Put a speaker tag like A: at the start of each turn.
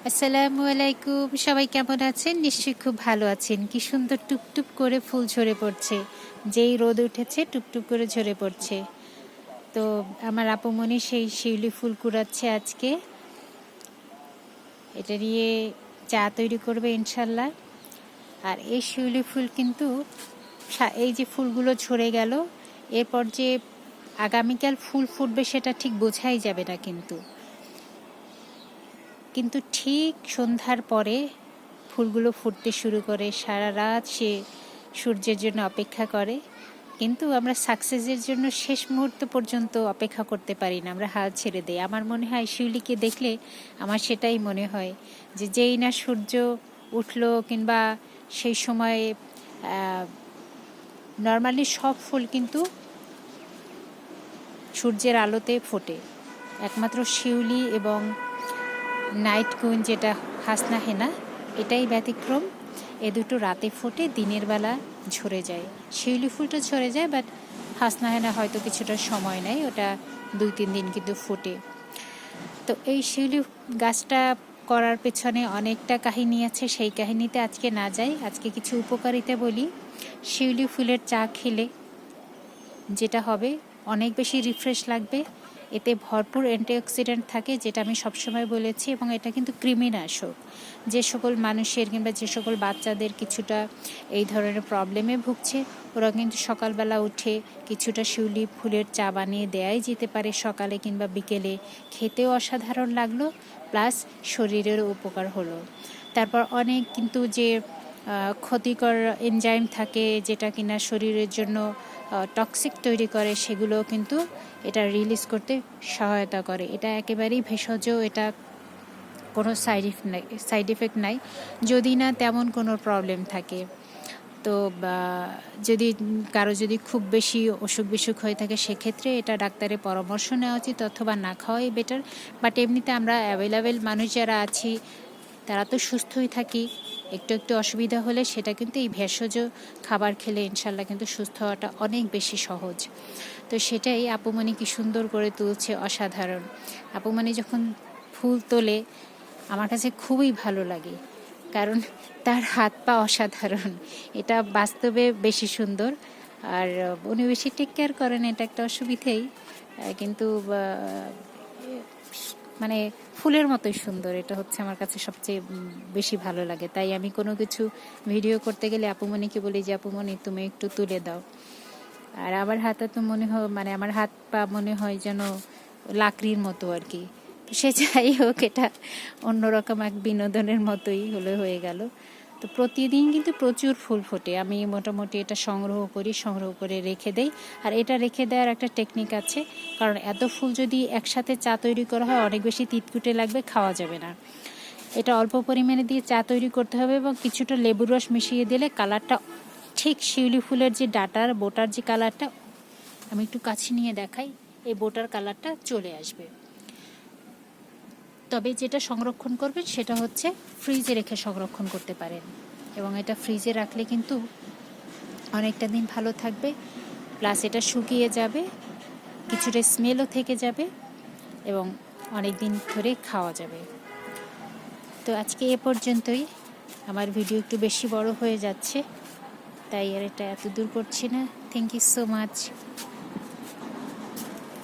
A: আসসালামু আলাইকুম। সবাই কেমন আছেন? নিশ্চয়ই খুব ভালো আছেন। কি সুন্দর টুপটুপ করে ফুল ঝরে পড়ছে। যেই রোদ উঠেছে টুপটুপ করে ঝরে পড়ছে। তো আমার আপুমনি সেই শিউলি ফুল কুড়াচ্ছে আজকে। এটা নিয়ে চা তৈরি করবে ইনশাল্লাহ। আর এই শিউলি ফুল কিন্তু এই যে ফুলগুলো ঝরে গেল, এরপর যে আগামীকাল ফুল ফুটবে সেটা ঠিক বোঝাই যাবে না কিন্তু ঠিক সন্ধ্যার পরে ফুলগুলো ফুটতে শুরু করে। সারা রাত সে সূর্যের জন্য অপেক্ষা করে, কিন্তু আমরা সাকসেসের জন্য শেষ মুহূর্ত পর্যন্ত অপেক্ষা করতে পারি না, আমরা হাল ছেড়ে দিই। আমার মনে হয় শিউলিকে দেখলে আমার সেটাই মনে হয় যে যেই না সূর্য উঠলো কিংবা সেই সময়ে নর্মালি সব ফুল কিন্তু সূর্যের আলোতে ফোটে, একমাত্র শিউলি এবং নাইট কুইন যেটা হাসনা হেনা এটাই ব্যতিক্রম। এ দুটো রাতে ফোটে, দিনের বেলা ঝরে যায়। শিউলি ফুলটা ঝরে যায়, বাট হাসনা হেনা হয়তো কিছুটা সময় নেয়, ওটা 2-3 দিন কিন্তু ফোটে। তো এই শিউলি গাছটা করার পেছনে অনেকটা কাহিনী আছে, সেই কাহিনীতে আজকে না যাই। আজকে কিছু উপকারিতা বলি। শিউলি ফুলের চা খেলে যেটা হবে, অনেক বেশি রিফ্রেশ লাগবে। এতে ভরপুর অ্যান্টিঅক্সিডেন্ট থাকে, যেটা আমি সবসময় বলেছি, এবং এটা কিন্তু কৃমিনাশক। যে সকল মানুষের কিংবা যে সকল বাচ্চাদের কিছুটা এই ধরনের প্রবলেমে ভুগছে, ওরা কিন্তু সকালবেলা উঠে কিছুটা শিউলি ফুলের চা বানিয়ে দেয়াই যেতে পারে, সকালে কিংবা বিকেলে। খেতেও অসাধারণ লাগলো, প্লাস শরীরেরও উপকার হলো। তারপর অনেক কিন্তু যে ক্ষতিকর এনজাইম থাকে, যেটা কিনা শরীরের জন্য টক্সিক তৈরি করে, সেগুলো কিন্তু এটা রিলিজ করতে সহায়তা করে। এটা একেবারেই ভেষজ, এটা কোনো সাইড ইফেক্ট নাই, যদি না তেমন কোনো প্রবলেম থাকে। তো যদি খুব বেশি অসুখ বিসুখ হয়ে থাকে, সেক্ষেত্রে এটা ডাক্তারের পরামর্শ নেওয়া উচিত, অথবা না খাওয়াই বেটার। বাট এমনিতে আমরা অ্যাভেলেবেল মানুষ যারা আছি তারা তো সুস্থই থাকি। একটু একটু অসুবিধা হলে সেটা কিন্তু এই ভেষজ খাবার খেলে ইনশাল্লাহ কিন্তু সুস্থ হওয়াটা অনেক বেশি সহজ। তো সেটাই আপুমনি কি সুন্দর করে তুলছে, অসাধারণ। আপুমনি যখন ফুল তোলে আমার কাছে খুবই ভালো লাগে, কারণ তার হাত পা অসাধারণ, এটা বাস্তবে বেশি সুন্দর। আর উনি বেশি টেক কেয়ার করেন, এটা একটা অসুবিধেই, কিন্তু মানে ফুলের মতোই সুন্দর। এটা হচ্ছে আমার কাছে সবচেয়ে বেশি ভালো লাগে। তাই আমি কোনো কিছু ভিডিও করতে গেলে আপুমনিকে বলি যে আপুমনি তুমি একটু তুলে দাও। আর আমার হাতে তো আমার হাত পা মনে হয় যেন লাকড়ির মতো আর কি। সে যাই হোক, এটা অন্যরকম এক বিনোদনের মতোই হয়ে গেল। তো প্রতিদিন কিন্তু প্রচুর ফুল ফোটে। আমি মোটামুটি এটা সংগ্রহ করে রেখে দেই। আর এটা রেখে দেওয়ার একটা টেকনিক আছে, কারণ এত ফুল যদি একসাথে চা তৈরি করা হয় অনেক বেশি তিতকুটে লাগবে, খাওয়া যাবে না। এটা অল্প পরিমাণে দিয়ে চা তৈরি করতে হবে, এবং কিছুটা লেবুর রস মিশিয়ে দিলে কালারটা ঠিক শিউলি ফুলের যে বোটার যে কালারটা, আমি একটু কাছে নিয়ে দেখাই, এই বোটার কালারটা চলে আসবে। তবে যেটা সংরক্ষণ করবেন সেটা হচ্ছে ফ্রিজে রেখে সংরক্ষণ করতে পারেন, এবং এটা ফ্রিজে রাখলে কিন্তু অনেকটা দিন ভালো থাকবে, প্লাস এটা শুকিয়ে যাবে, কিছুটা স্মেলও থেকে যাবে, এবং অনেক দিন ধরে খাওয়া যাবে। তো আজকে এ পর্যন্তই। আমার ভিডিও একটু বেশি বড় হয়ে যাচ্ছে, তাই আর এটা এত দূর করছি না। Thank you so much.